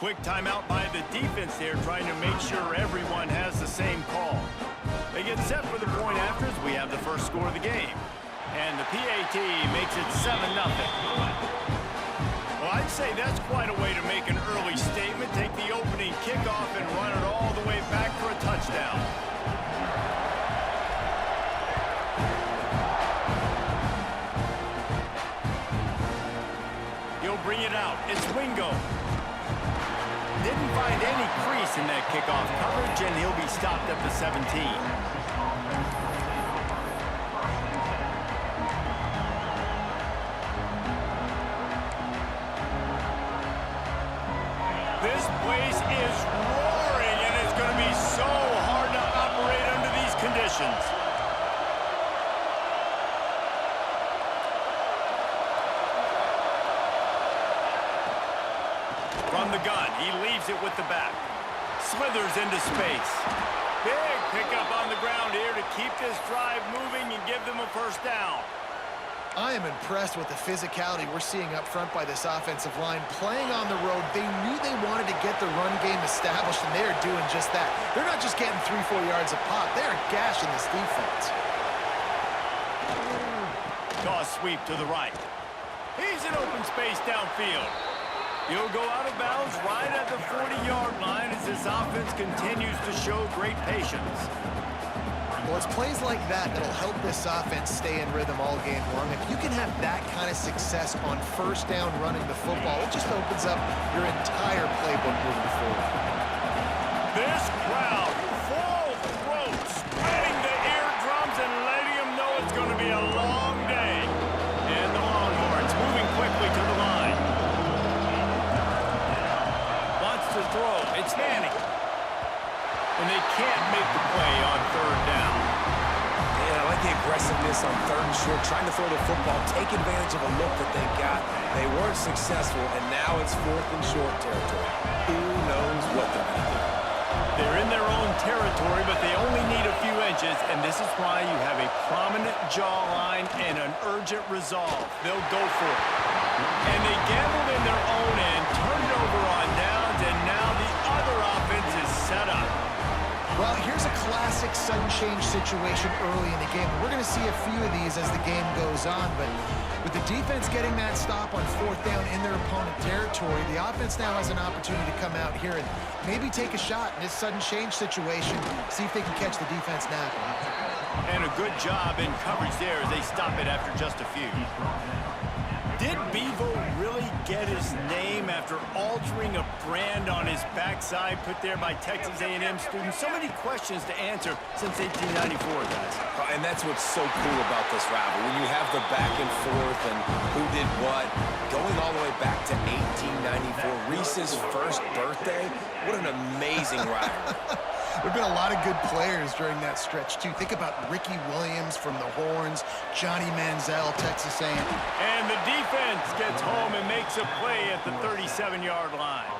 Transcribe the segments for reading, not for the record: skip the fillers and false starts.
Quick timeout by the defense there, trying to make sure everyone has the same call. They get set for the point after as we have the first score of the game. And the PAT makes it 7-0. Well, I'd say that's quite a way to make an early statement. Take the opening kickoff and run it all the way back for a touchdown. He'll bring it out. It's Wingo. Didn't find any crease in that kickoff coverage, and he'll be stopped at the 17. This place is roaring, and it's going to be so hard to operate under these conditions. From the gun, he leaves it with the back. Slithers into space. Big pickup on the ground here to keep this drive moving and give them a first down. I am impressed with the physicality we're seeing up front by this offensive line. Playing on the road, they knew they wanted to get the run game established, and they are doing just that. They're not just getting 3-4 yards a pop. They are gashing this defense. Toss sweep to the right. He's in open space downfield. He'll go out of bounds right at the 40-yard line as this offense continues to show great patience. Well, it's plays like that that'll help this offense stay in rhythm all game long. If you can have that kind of success on first down running the football, it just opens up your entire playbook moving forward. This crowd, full throat, spreading the eardrums and letting them know it's going to be a long day. And the Longhorns moving quickly to the line. Wants to throw. It's Manning. And they can't make the play on third down. Man, I like the aggressiveness on third and short, trying to throw the football, take advantage of a look that they got. They weren't successful, and now it's fourth and short territory. Who knows what they're going to do? They're in their own territory, but they only need a few inches, and this is why you have a prominent jawline and an urgent resolve. They'll go for it. And they gambled in their own end, turned it over on downs, and now the other offense is set up. Well, here's a classic sudden change situation early in the game. We're going to see a few of these as the game goes on, but with the defense getting that stop on fourth down in their opponent territory, the offense now has an opportunity to come out here and maybe take a shot in this sudden change situation, see if they can catch the defense napping. And a good job in coverage there as they stop it after just a few. Did Bevo really get his name after altering a brand on his backside put there by Texas A&M students? So many questions to answer since 1894, guys. And that's what's so cool about this rivalry. When you have the back and forth and who did what, going all the way back to 1894, Reese's first birthday, what an amazing rivalry. There have been a lot of good players during that stretch, too. Think about Ricky Williams from the Horns, Johnny Manziel, Texas A&M. And the defense gets home and makes a play at the 37-yard line.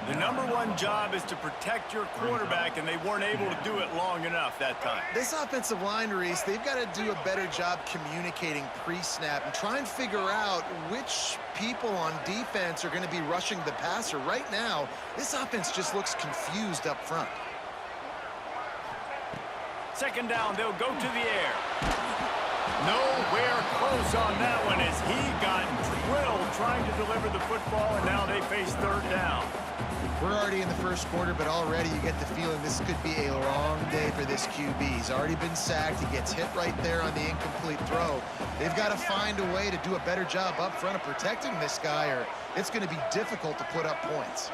The #1 job is to protect your quarterback, and they weren't able to do it long enough that time. This offensive line, Reese, they've got to do a better job communicating pre-snap and try and figure out which people on defense are going to be rushing the passer. Right now, this offense just looks confused up front. Second down, they'll go to the air. Nowhere close on that one as he got drilled trying to deliver the football, and now they face third down. We're already in the first quarter, but already you get the feeling this could be a long day for this QB. He's already been sacked. He gets hit right there on the incomplete throw. They've got to find a way to do a better job up front of protecting this guy, or it's going to be difficult to put up points.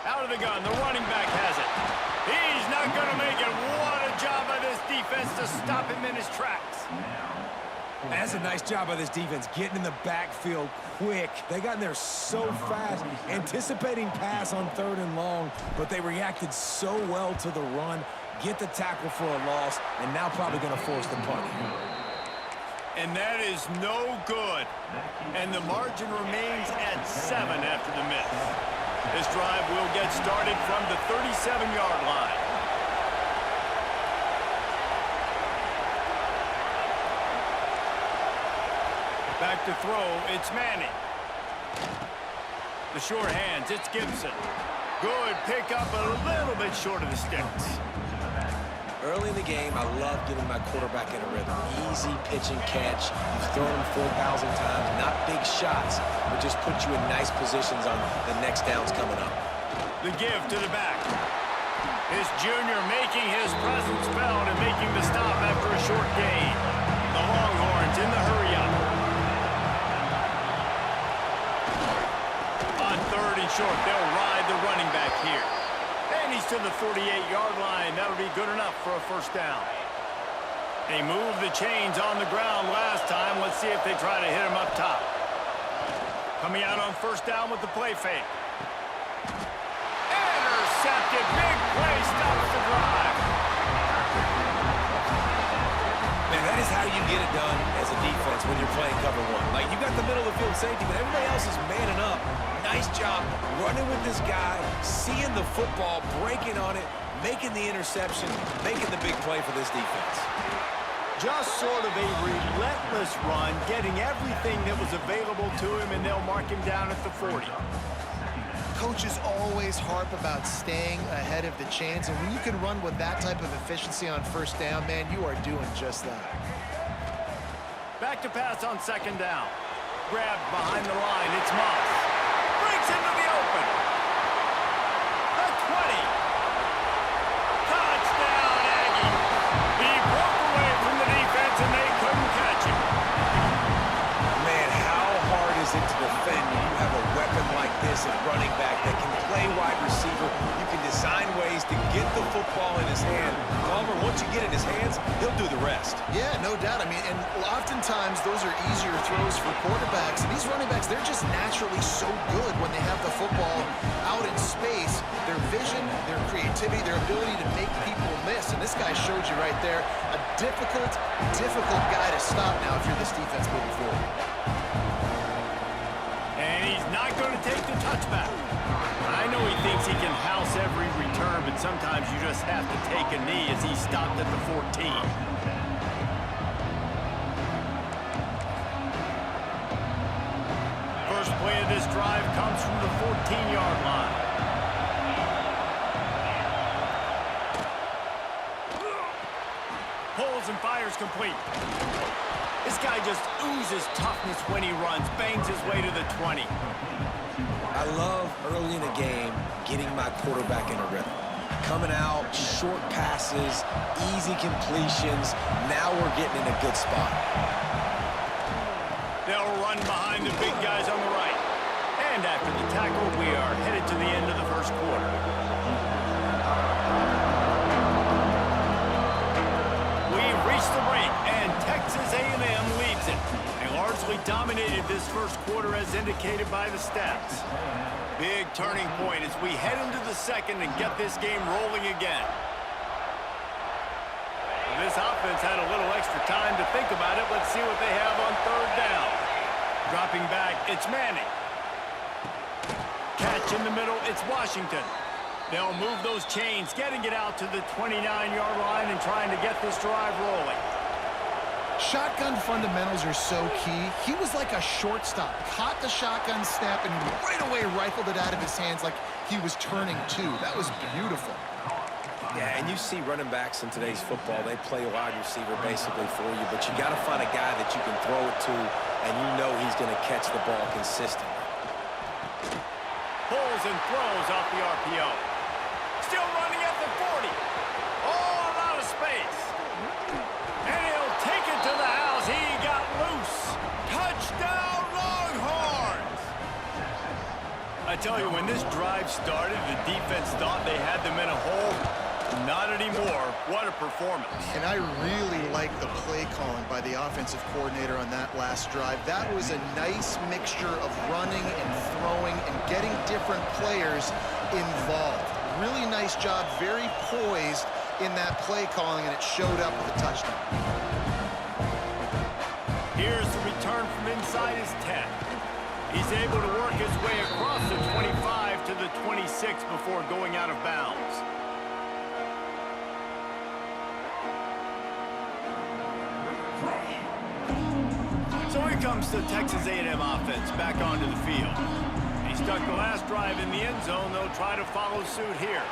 Out of the gun, the running back has it. He's not going to make it. What a job by this defense to stop him in his tracks. That's a nice job by this defense, getting in the backfield quick. They got in there so fast, anticipating pass on third and long, but they reacted so well to the run, get the tackle for a loss, and now probably going to force the punt here. And that is no good. And the margin remains at 7 after the miss. This drive will get started from the 37-yard line. Back to throw, it's Manning. The short hands, it's Gibson. Good pick up a little bit short of the sticks. Early in the game, I love getting my quarterback in a rhythm. Easy pitch and catch. You've thrown him 4,000 times. Not big shots, but just put you in nice positions on the next downs coming up. The give to the back. His junior making his presence felt and making the stop after a short gain. The Longhorns in the hurry-up. On 3rd and short, they'll ride the running back here. And he's to the 48-yard line. That'll be good enough for a first down. They moved the chains on the ground last time. Let's see if they try to hit him up top. Coming out on first down with the play fake. Intercepted. Big play. Stops the drive. Man, that is how you get it done as a defense when you're playing cover one. Like, you got the middle of the field safety, but everybody else is manning up. Nice job running with this guy, seeing the football, breaking on it, making the interception, making the big play for this defense. Just sort of a relentless run, getting everything that was available to him, and they'll mark him down at the 40. Coaches always harp about staying ahead of the chains, and when you can run with that type of efficiency on first down, man, you are doing just that. Back to pass on 2nd down. Grabbed behind the line. It's Moss. Breaks into the open. The 20. Touchdown, Aggie. He broke away from the defense, and they couldn't catch him. Man, how hard is it to defend when you have a weapon like this at running back that can play wide receiver? You can design ways to get the football in his hand. Palmer, once you get in his hands, he'll do the rest. Yeah, no doubt. I mean, and oftentimes those are easier throws for quarterbacks. And these running backs, they're just naturally so good when they have the football out in space. Their vision, their creativity, their ability to make people miss. And this guy showed you right there, a difficult guy to stop now if you're this defense moving forward. And he's not going to take the touchback. I know he thinks he can house every return, but sometimes you just have to take a knee as he stopped at the 14. First play of this drive comes from the 14-yard line. Pulls and fires complete. This guy just oozes toughness when he runs, bangs his way to the 20. I love early in a game getting my quarterback in a rhythm. Coming out, short passes, easy completions. Now we're getting in a good spot. They'll run behind the big guys on the right. And after the tackle, we are headed to the end of the first quarter. We've reached the break, and Texas A&M leads it. They largely dominated this first quarter as indicated by the stats. Big turning point as we head into the second and get this game rolling again. This offense had a little extra time to think about it. Let's see what they have on 3rd down. Dropping back, it's Manning. Catch in the middle, it's Washington. They'll move those chains, getting it out to the 29-yard line and trying to get this drive rolling. Shotgun fundamentals are so key. He was like a shortstop. Caught the shotgun snap and right away rifled it out of his hands like he was turning two. That was beautiful. Yeah, and you see running backs in today's football, they play wide receiver basically for you, but you got to find a guy that you can throw it to, and you know he's going to catch the ball consistently. Pulls and throws off the RPO. Still running at the 40. All out of space. And he'll take it to the house. He got loose. Touchdown, Longhorns! I tell you, when this drive started, the defense thought they had them in a hole. Not anymore. What a performance. And I really like the play calling by the offensive coordinator on that last drive. That was a nice mixture of running and throwing and getting different players involved. Really nice job, very poised in that play calling, and it showed up with a touchdown. Here's the return from inside his 10. He's able to work his way across the 25 to the 26 before going out of bounds. So here comes the Texas A&M offense back onto the field. He stuck the last drive in the end zone. They'll try to follow suit here.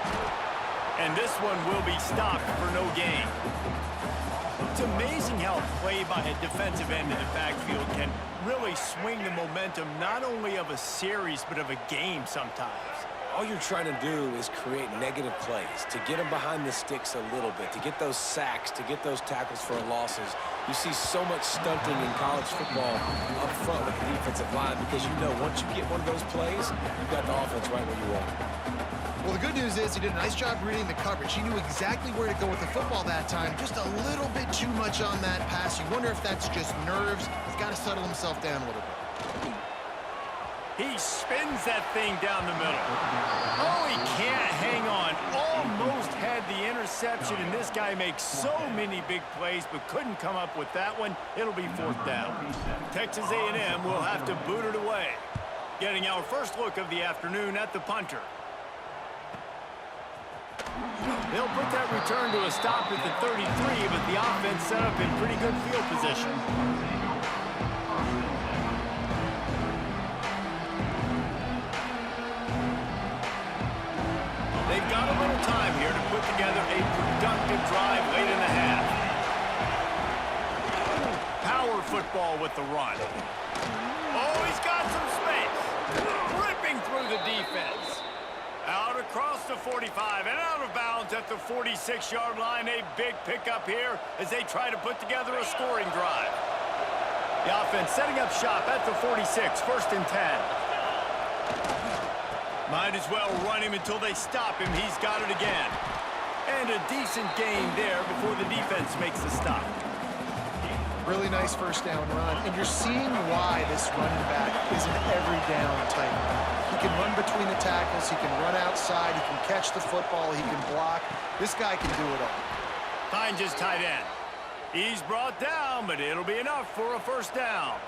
And this one will be stopped for no gain. It's amazing how a play by a defensive end in the backfield can really swing the momentum not only of a series but of a game sometimes. All you're trying to do is create negative plays, to get them behind the sticks a little bit, to get those sacks, to get those tackles for losses. You see so much stunting in college football up front with the defensive line because you know once you get one of those plays, you've got the offense right where you want it. Well, the good news is he did a nice job reading the coverage. He knew exactly where to go with the football that time. Just a little bit too much on that pass. You wonder if that's just nerves. He's got to settle himself down a little bit. He spins that thing down the middle. Oh, he can't hang on. Almost had the interception, and this guy makes so many big plays but couldn't come up with that one. It'll be 4th down. Texas A&M will have to boot it away. Getting our first look of the afternoon at the punter. They'll put that return to a stop at the 33, but the offense set up in pretty good field position. They've got a little time here to put together a productive drive late in the half. Power football with the run. Oh, he's got some space. Ripping through the defense. Out across the 45 and out of bounds at the 46-yard line. A big pickup here as they try to put together a scoring drive. The offense setting up shop at the 46, 1st and 10. Might as well run him until they stop him. He's got it again. And a decent gain there before the defense makes the stop. Really nice 1st down run. And you're seeing why this running back is an every down type. He can run between the tackles. He can run outside. He can catch the football. He can block. This guy can do it all. Finds his tight end. He's brought down, but it'll be enough for a 1st down.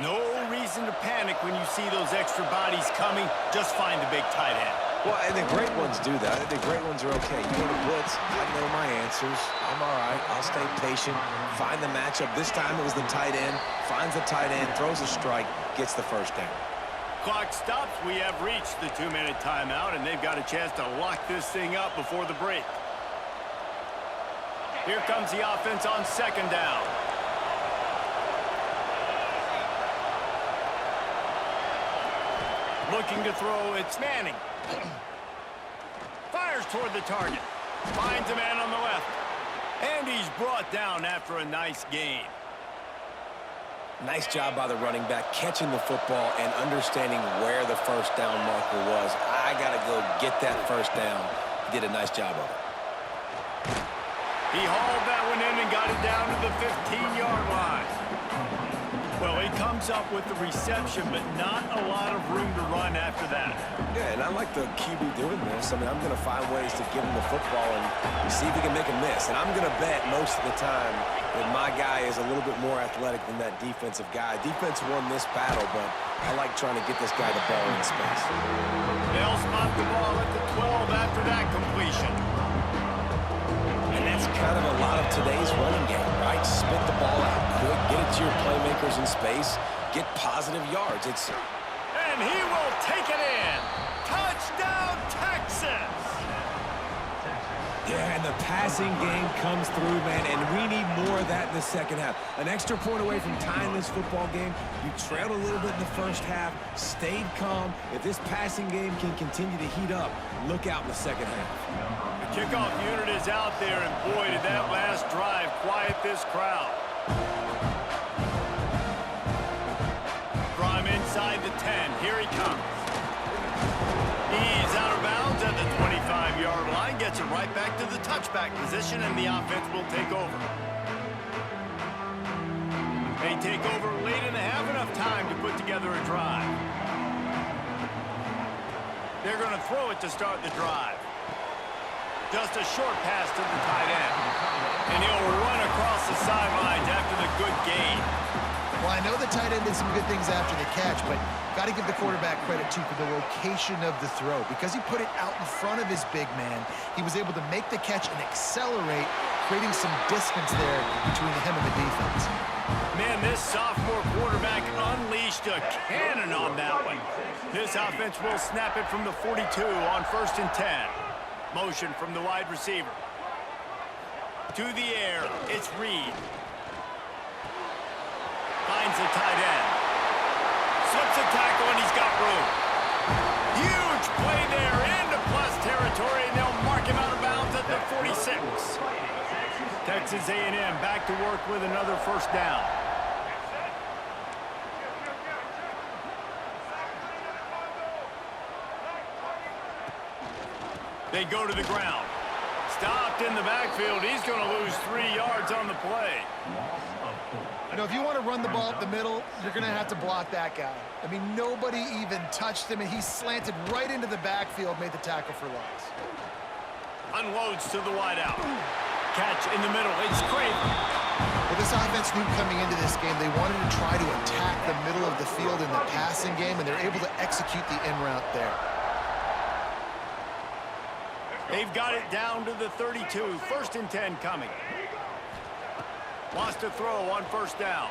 No reason to panic when you see those extra bodies coming. Just find the big tight end. Well, and the great ones do that. The great ones are okay. You go to blitz, I know my answers. I'm all right. I'll stay patient, find the matchup. This time it was the tight end. Finds the tight end, throws a strike, gets the 1st down. Clock stops. We have reached the 2-minute timeout, and they've got a chance to lock this thing up before the break. Here comes the offense on 2nd down. Looking to throw, it's Manning. Fires toward the target. Finds a man on the left. And he's brought down after a nice gain. Nice job by the running back, catching the football and understanding where the 1st down marker was. I got to go get that 1st down. He did a nice job of it. He hauled that one in and got it down to the 15-yard line. Well, he comes up with the reception, but not a lot of room to run after that. Yeah, and I like the QB doing this. I mean, I'm going to find ways to give him the football and see if he can make a miss. And I'm going to bet most of the time that my guy is a little bit more athletic than that defensive guy. Defense won this battle, but I like trying to get this guy the ball in space. They'll spot the ball at the 12 after that completion. And that's kind of a lot of today's running game, right? Spit the ball out quick, get it to your playmakers in space, get positive yards. And he will take it in. Touchdown, Texas! Yeah, and the passing game comes through, man, and we need more of that in the 2nd half. An extra point away from tying this football game. You trailed a little bit in the 1st half, stayed calm. If this passing game can continue to heat up, look out in the 2nd half. The kickoff unit is out there, and boy, did that last drive quiet this crowd. From inside the 10, here he comes. He's out of bounds at the 25-yard line, gets it right back to the touchback position, and the offense will take over. They take over late in the half, enough time to put together a drive. They're going to throw it to start the drive. Just a short pass to the tight end. And he'll run across the sidelines after the good gain. Well, I know the tight end did some good things after the catch, but got to give the quarterback credit, too, for the location of the throw. Because he put it out in front of his big man, he was able to make the catch and accelerate, creating some distance there between him and the defense. Man, this sophomore quarterback unleashed a cannon on that one. This offense will snap it from the 42 on 1st and 10. Motion from the wide receiver. To the air, it's Reed. Finds the tight end. Slips a tackle, and he's got room. Huge play there into plus territory, and they'll mark him out of bounds at the 46. Texas A&M back to work with another 1st down. They go to the ground. Stopped in the backfield. He's going to lose 3 yards on the play. You know, if you want to run the ball up the middle, you're going to have to block that guy. I mean, nobody even touched him, and he slanted right into the backfield, made the tackle for loss. Unloads to the wideout. Catch in the middle. It's Craven. Well, this offense knew coming into this game they wanted to try to attack the middle of the field in the passing game, and they're able to execute the in-route there. They've got it down to the 32. 1st and 10 coming. Wants to throw on 1st down.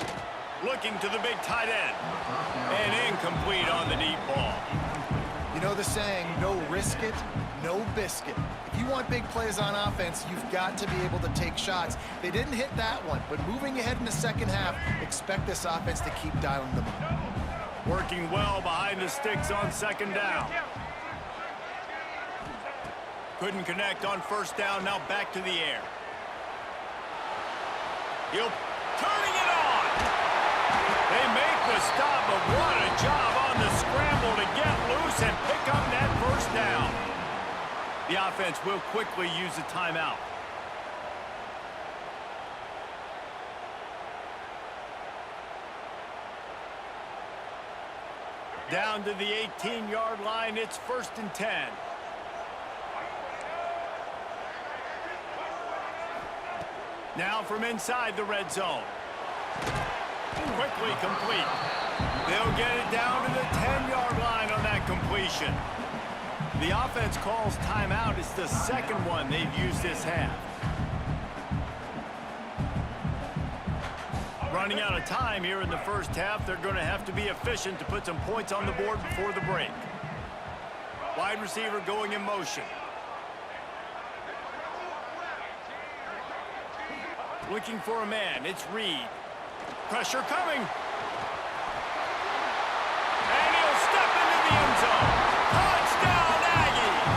Looking to the big tight end. And incomplete on the deep ball. You know the saying, no risk it, no biscuit. If you want big plays on offense, you've got to be able to take shots. They didn't hit that one, but moving ahead in the 2nd half, expect this offense to keep dialing them up. Working well behind the sticks on 2nd down. Couldn't connect on 1st down, now back to the air. He'll turning it on. They make the stop, but what a job on the scramble to get loose and pick up that 1st down. The offense will quickly use a timeout. Down to the 18-yard line, it's 1st and 10. Now from inside the red zone. Quickly complete. They'll get it down to the 10-yard line on that completion. The offense calls timeout. It's the 2nd one they've used this half. Running out of time here in the 1st half. They're going to have to be efficient to put some points on the board before the break. Wide receiver going in motion. Looking for a man. It's Reed. Pressure coming. And he'll step into the end zone. Touchdown, Aggies!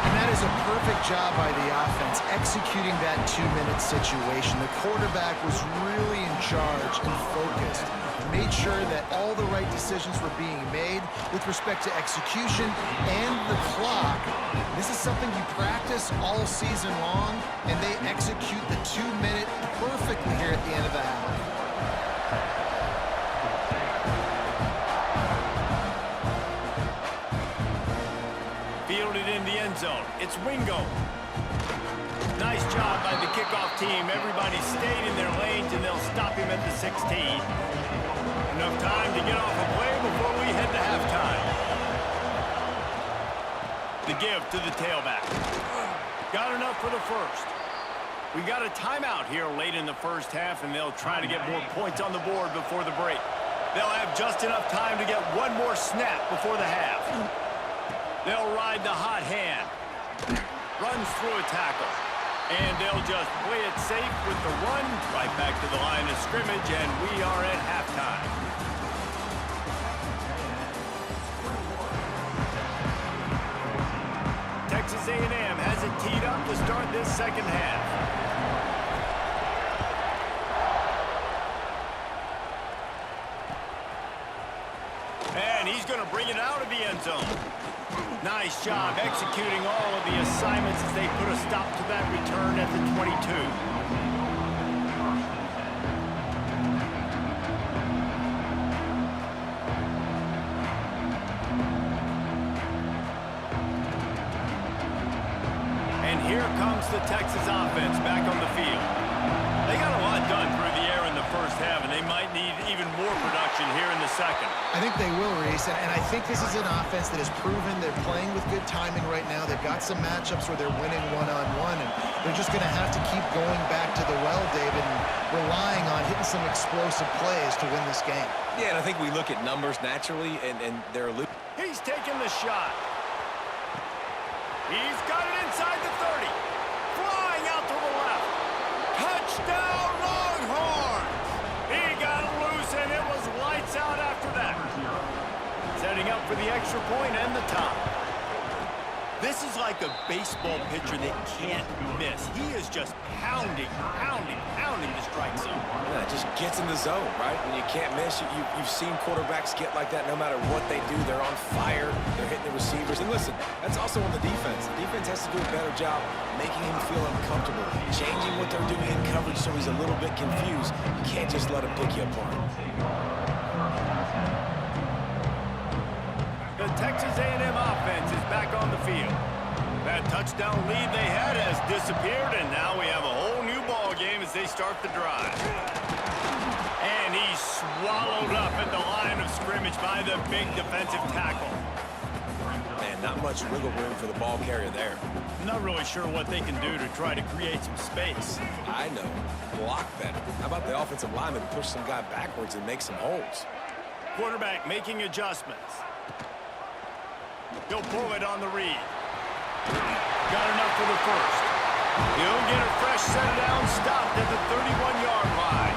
And that is a perfect job by the offense, executing that 2-minute situation. The quarterback was really in charge and focused. Made sure that all the right decisions were being made with respect to execution and the clock. This is something you practice all season long, and they execute the 2-minute perfectly here at the end of the half. Fielded in the end zone. It's Wingo. Nice job by the kickoff team. Everybody stayed in their lanes, and they'll stop him at the 16. Enough time to get off a play before we head to halftime. The give to the tailback. Got enough for the 1st. We got a timeout here late in the 1st half, and they'll try to get more points on the board before the break. They'll have just enough time to get one more snap before the half. They'll ride the hot hand. Runs through a tackle. And they'll just play it safe with the run right back to the line of scrimmage, and we are at halftime. Texas A&M has it teed up to start this 2nd half. And he's going to bring it out of the end zone. Nice job executing all of the assignments as they put a stop to that return at the 22. And here comes the Texas offense back on the field. They got a lot done through the air in the 1st half, and they might need even more production here in the 2nd. I think they will, Reese, and I think this is an offense that has proven they're playing with good timing right now. They've got some matchups where they're winning one-on-one, and They're just going to have to keep going back to the well, David, and relying on hitting some explosive plays to win this game. Yeah, and I think we look at numbers naturally, and they're He's taking the shot. He's got it inside the 30. Flying out to the left. Touchdown, Longhorns! He got loose, and it was lights out after that. Setting up for the extra point and the top. This is like a baseball pitcher that can't miss. He is just pounding the strike zone. Yeah, it just gets in the zone, right? When you can't miss, you've seen quarterbacks get like that no matter what they do. They're on fire. They're hitting the receivers. And listen, that's also on the defense. The defense has to do a better job making him feel uncomfortable, changing what they're doing in coverage so he's a little bit confused. You can't just let him pick you apart. The Texas A&M offense is back on the field. That touchdown lead they had has disappeared, and now we have a whole new ball game as they start the drive. And he's swallowed up at the line of scrimmage by the big defensive tackle. Man, not much wiggle room for the ball carrier there. Not really sure what they can do to try to create some space. I know. Block better. How about the offensive lineman push some guy backwards and make some holes? Quarterback making adjustments. He'll pull it on the read. Got enough for the first. He'll get a fresh set down, stopped at the 31-yard line.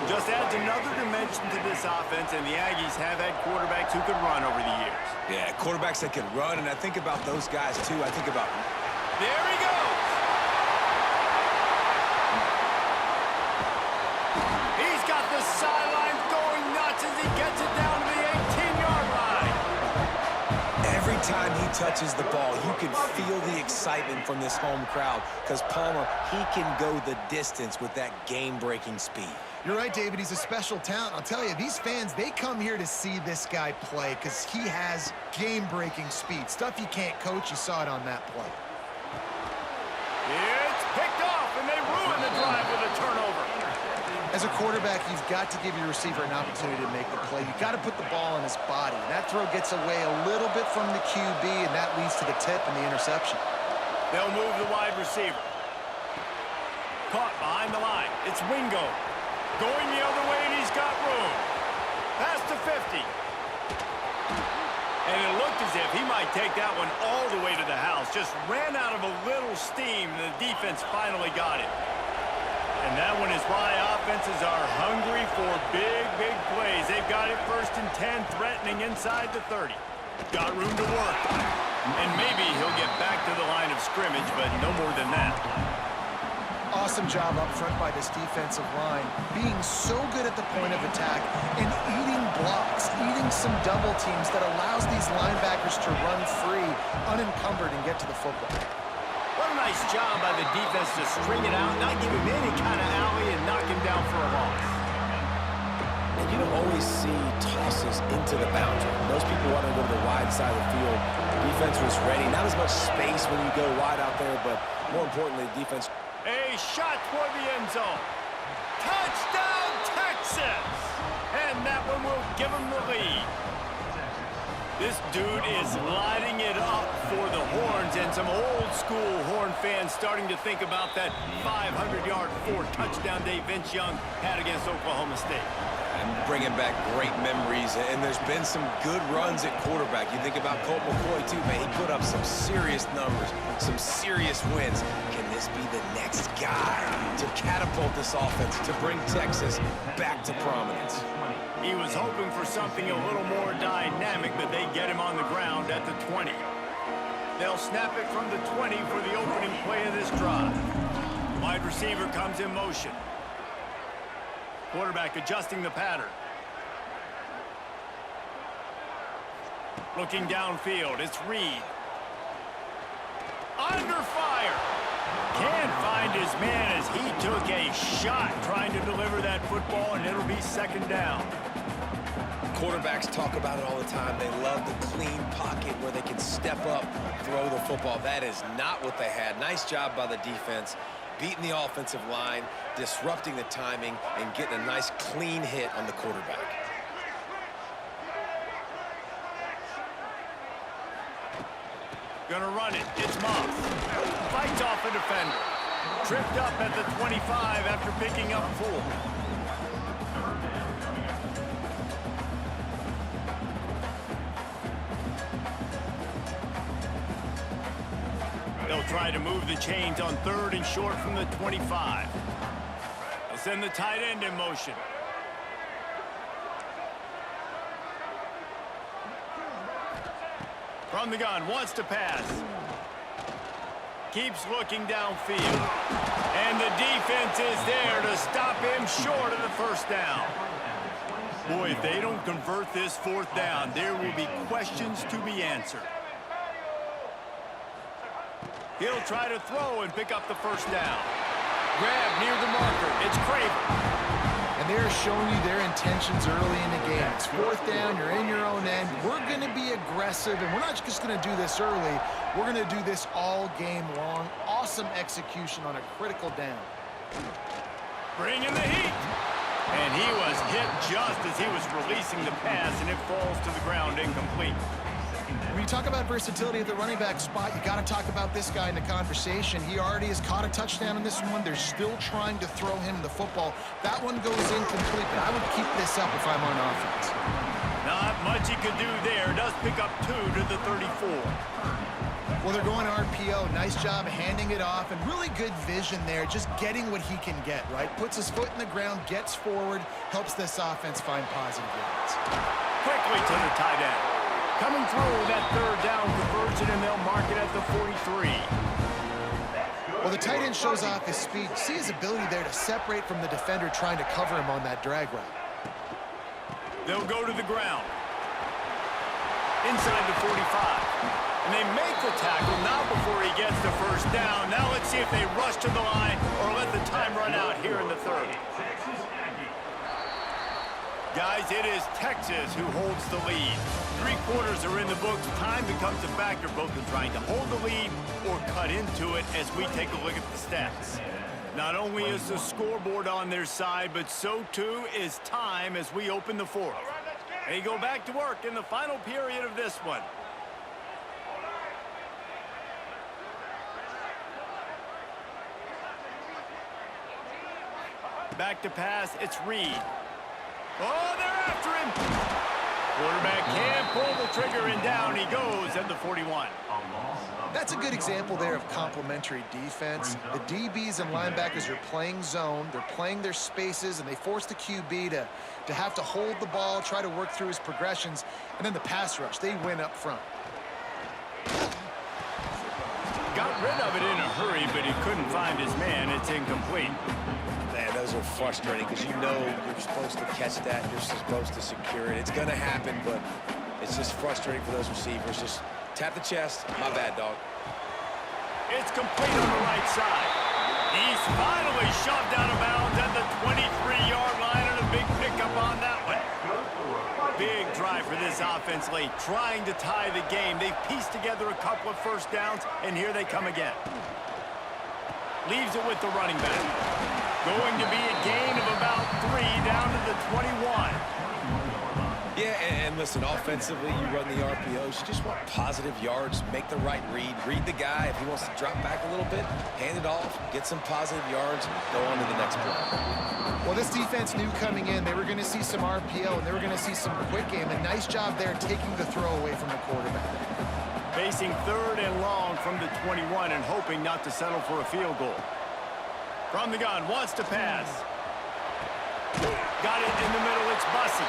Just adds another dimension to this offense, and the Aggies have had quarterbacks who could run over the years. Yeah, quarterbacks that can run, and I think about those guys, too. I think about... There he goes! He's got the sidelines going nuts as he gets it down to the 18-yard line. Every time he touches the ball, you can feel the excitement from this home crowd because Palmer, he can go the distance with that game-breaking speed. You're right, David. He's a special talent. I'll tell you, these fans, they come here to see this guy play because he has game-breaking speed. Stuff you can't coach. You saw it on that play. It's picked off, and they ruin the drive with a turnover. As a quarterback, you've got to give your receiver an opportunity to make the play. You've got to put the ball in his body. That throw gets away a little bit from the QB, and that leads to the tip and the interception. They'll move the wide receiver. Caught behind the line. It's Wingo. Going the other way, and he's got room. Past the 50. And it looked as if he might take that one all the way to the house. Just ran out of a little steam, and the defense finally got it. And that one is why offenses are hungry for big plays. They've got it 1st and 10, threatening inside the 30. Got room to work. And maybe he'll get back to the line of scrimmage, but no more than that. Awesome job up front by this defensive line, being so good at the point of attack and eating blocks, eating some double teams that allows these linebackers to run free, unencumbered, and get to the football. What a nice job by the defense to string it out, not give him any kind of alley, and knock him down for a loss. And you don't always see tosses into the boundary. Most people want to go to the wide side of the field. Defense was ready. Not as much space when you go wide out there, but more importantly, defense... A shot toward the end zone. Touchdown, Texas! And that one will give him the lead. This dude is lighting it up for the Horns, and some old-school Horn fans starting to think about that 500-yard, 4-touchdown day Vince Young had against Oklahoma State. And bringing back great memories, and there's been some good runs at quarterback. You think about Colt McCoy, too, man. He put up some serious numbers, some serious wins. Can this be the next guy to catapult this offense, to bring Texas back to prominence? He was hoping for something a little more dynamic, but they get him on the ground at the 20. They'll snap it from the 20 for the opening play of this drive. Wide receiver comes in motion. Quarterback adjusting the pattern. Looking downfield, it's Reed. Under fire. Can't find his man as he took a shot trying to deliver that football, and it'll be 2nd down. Quarterbacks talk about it all the time. They love the clean pocket where they can step up, throw the football. That is not what they had. Nice job by the defense, beating the offensive line, disrupting the timing, and getting a nice clean hit on the quarterback. Gonna run it. It's Moss. Fights off a defender. Tripped up at the 25 after picking up 4. They'll try to move the chains on 3rd and short from the 25. They'll send the tight end in motion. From the gun, wants to pass. Keeps looking downfield. And the defense is there to stop him short of the first down. Boy, if they don't convert this 4th down, there will be questions to be answered. He'll try to throw and pick up the first down. Grab near the marker. It's Craven. And they're showing you their intentions early in the game. It's 4th down, you're in your own end. We're going to be aggressive, and we're not just going to do this early. We're going to do this all game long. Awesome execution on a critical down. Bringing the heat. And he was hit just as he was releasing the pass, and it falls to the ground incomplete. When you talk about versatility at the running back spot, you got to talk about this guy in the conversation. He already has caught a touchdown in this one. They're still trying to throw him the football. That one goes incomplete, but I would keep this up if I'm on offense. Not much he could do there. Does pick up 2 to the 34. Well, they're going RPO. Nice job handing it off, and really good vision there, just getting what he can get, right? Puts his foot in the ground, gets forward, helps this offense find positive yards. Quickly to the tight end. Coming through that 3rd down conversion, and they'll mark it at the 43. Well, the tight end shows off his speed. See his ability there to separate from the defender trying to cover him on that drag route. They'll go to the ground. Inside the 45. And they make the tackle now before he gets the first down. Now let's see if they rush to the line or let the time run out here in the 3rd. Guys, it is Texas who holds the lead. 3 quarters are in the books. Time becomes a factor both in trying to hold the lead or cut into it as we take a look at the stats. Not only is the scoreboard on their side, but so too is time as we open the 4th. They go back to work in the final period of this one. Back to pass, it's Reed. Oh, they're after him. Quarterback can't pull the trigger, and down he goes at the 41. That's a good example there of complementary defense. The DBs and linebackers are playing zone. They're playing their spaces, and they force the QB to have to hold the ball, try to work through his progressions, and then the pass rush, they win up front. Got rid of it in a hurry, but he couldn't find his man. It's incomplete. Man, those are frustrating because you know you're supposed to catch that. You're supposed to secure it. It's going to happen, but it's just frustrating for those receivers. Just tap the chest. My bad, dog. It's complete on the right side. He's finally shoved out of bounds at the 23-yard line, and a big pickup on that one. Big drive for this offense late, trying to tie the game. They've pieced together a couple of first downs, and here they come again. Leaves it with the running back. Going to be a gain of about 3 down to the 21. Yeah, and listen, offensively, you run the RPOs. You just want positive yards, make the right read. Read the guy. If he wants to drop back a little bit, hand it off, get some positive yards, go on to the next play. Well, this defense knew coming in they were going to see some RPO, and they were going to see some quick game. A nice job there taking the throw away from the quarterback. Facing 3rd and long from the 21 and hoping not to settle for a field goal. From the gun, wants to pass. Got it in the middle, it's Bussey.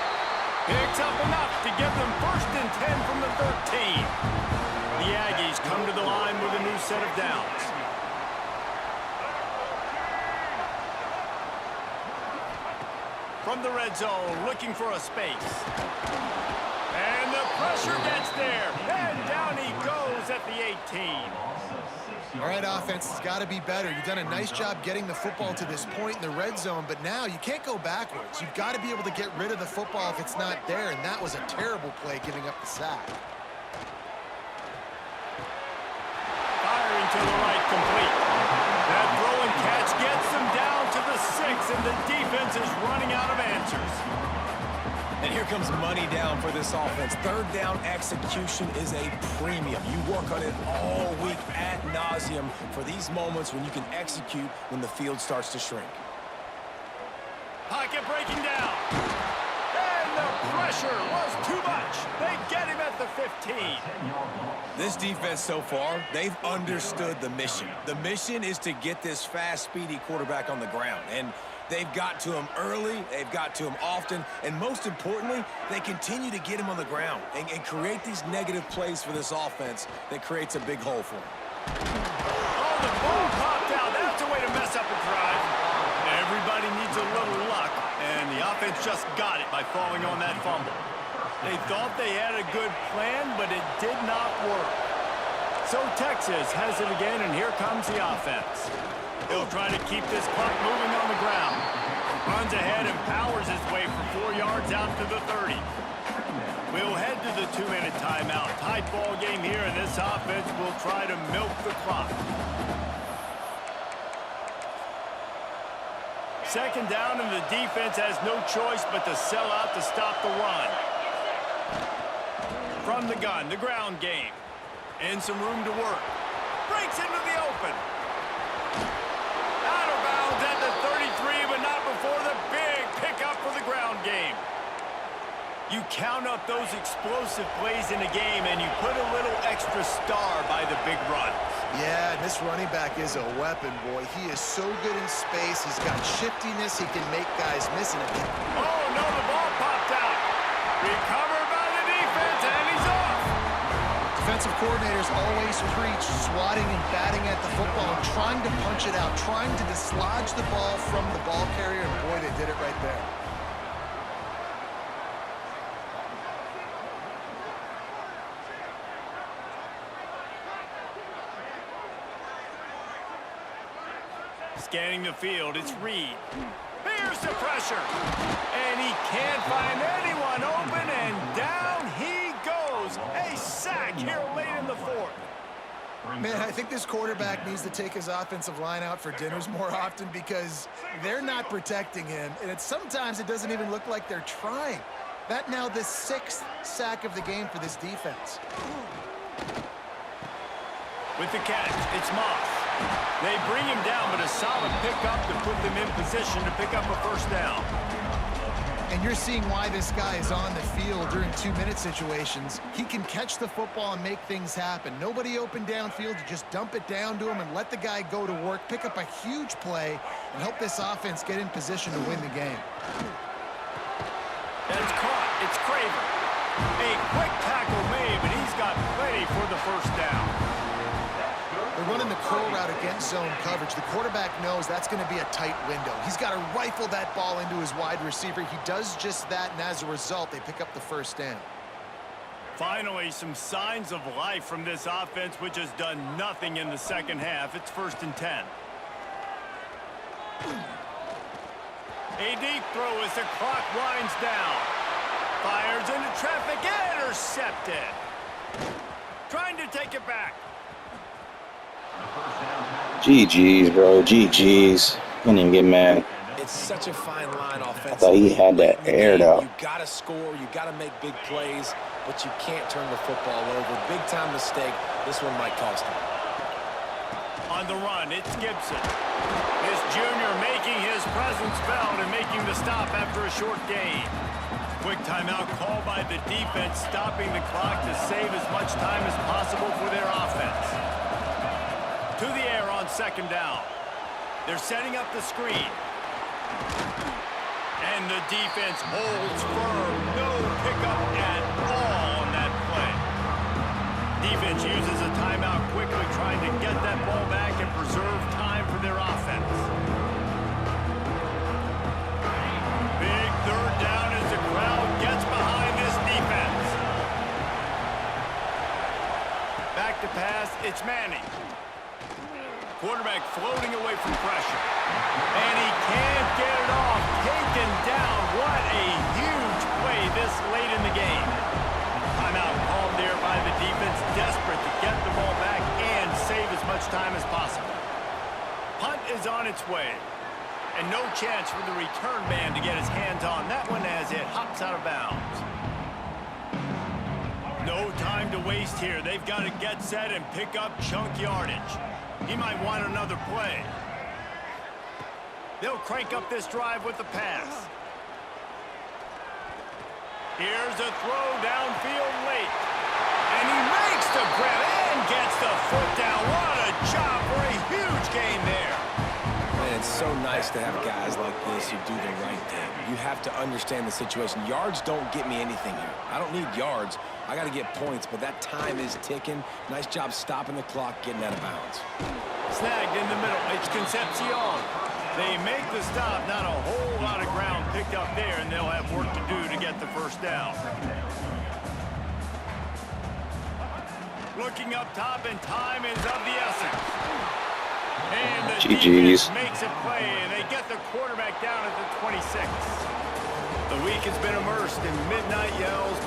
Picks up enough to give them 1st and 10 from the 13. The Aggies come to the line with a new set of downs. From the red zone, looking for a space. And the pressure gets there. And down he goes at the 18. All right, offense, it's got to be better. You've done a nice job getting the football to this point in the red zone, but now you can't go backwards. You've got to be able to get rid of the football if it's not there, and that was a terrible play giving up the sack. Firing to the right, complete. That throw and catch gets them down to the 6, and the defense is running out of answers. And here comes money down for this offense. Third down execution is a premium. You work on it all week ad nauseum for these moments when you can execute when the field starts to shrink. Pocket breaking down. And the pressure was too much. They get him at the 15. This defense so far, they've understood the mission. The mission is to get this fast, speedy quarterback on the ground. And they've got to him early, they've got to him often, and most importantly, they continue to get him on the ground and create these negative plays for this offense that creates a big hole for him. Oh, the ball popped out. That's a way to mess up a drive. Everybody needs a little luck, and the offense just got it by falling on that fumble. They thought they had a good plan, but it did not work. So Texas has it again, and here comes the offense. He'll try to keep this clock moving on the ground. Runs ahead and powers his way for 4 yards out to the 30. We'll head to the 2-minute timeout. Tight ball game here, and this offense will try to milk the clock. Second down, and the defense has no choice but to sell out to stop the run. From the gun, the ground game. And some room to work. Breaks into the open. Out of bounds at the 33, but not before the big pickup for the ground game. You count up those explosive plays in a game, and you put a little extra star by the big runs. Yeah, and this running back is a weapon, boy. He is so good in space. He's got shiftiness. He can make guys miss. And oh, no, the ball popped out. Recovered by the defense, and he's off. Defensive coordinators always preach swatting and batting at the football and trying to punch it out, trying to dislodge the ball from the ball carrier, and boy, they did it right there. Scanning the field, it's Reed. Here's the pressure. And he can't find anyone open, and down he goes. A sack here late in the fourth. Man, I think this quarterback needs to take his offensive line out for dinners more often because they're not protecting him, and sometimes it doesn't even look like they're trying. That now the 6th sack of the game for this defense. With the catch, it's Moss. They bring him down, but a solid pickup to put them in position to pick up a first down. And you're seeing why this guy is on the field during 2-minute situations. He can catch the football and make things happen. Nobody open downfield. You just dump it down to him and let the guy go to work, pick up a huge play, and help this offense get in position to win the game. That's caught. It's Craver. A quick tackle made, but he's got plenty for the first down. They're running the curl route against zone coverage. The quarterback knows that's going to be a tight window. He's got to rifle that ball into his wide receiver. He does just that, and as a result, they pick up the first down. Finally, some signs of life from this offense, which has done nothing in the second half. It's 1st and 10. A deep throw as the clock winds down. Fires into traffic, intercepted. Trying to take it back. GG's, bro. GG's. Couldn't even get mad. It's such a fine line offensively. I thought he had that aired out. You got to score, you got to make big plays, but you can't turn the football over. Big time mistake. This one might cost him. On the run, it's Gibson. This junior making his presence felt and making the stop after a short gain. Quick timeout called by the defense, stopping the clock to save as much time as possible for their offense. To the air on second down. They're setting up the screen. And the defense holds firm. No pickup at all on that play. Defense uses a timeout quickly, trying to get that ball back and preserve time for their offense. Big third down as the crowd gets behind this defense. Back to pass, it's Manning. Quarterback floating away from pressure. And he can't get it off. Taken down. What a huge play this late in the game. Timeout called there by the defense, desperate to get the ball back and save as much time as possible. Punt is on its way. And no chance for the return man to get his hands on that one as it hops out of bounds. No time to waste here. They've got to get set and pick up chunk yardage. He might want another play. They'll crank up this drive with the pass. Here's a throw downfield late. And he makes the grab and gets the foot down. What a job for a huge gain there. Man, it's so nice to have guys like this who do the right thing. You have to understand the situation. Yards don't get me anything here. I don't need yards. I got to get points, but that time is ticking. Nice job stopping the clock, getting out of bounds. Snagged in the middle. It's Concepcion. They make the stop. Not a whole lot of ground picked up there, and they'll have work to do to get the first down. Looking up top, and time is of the essence. And the GG's. defense makes a play, and they get the quarterback down at the 26. The week has been immersed in midnight yells.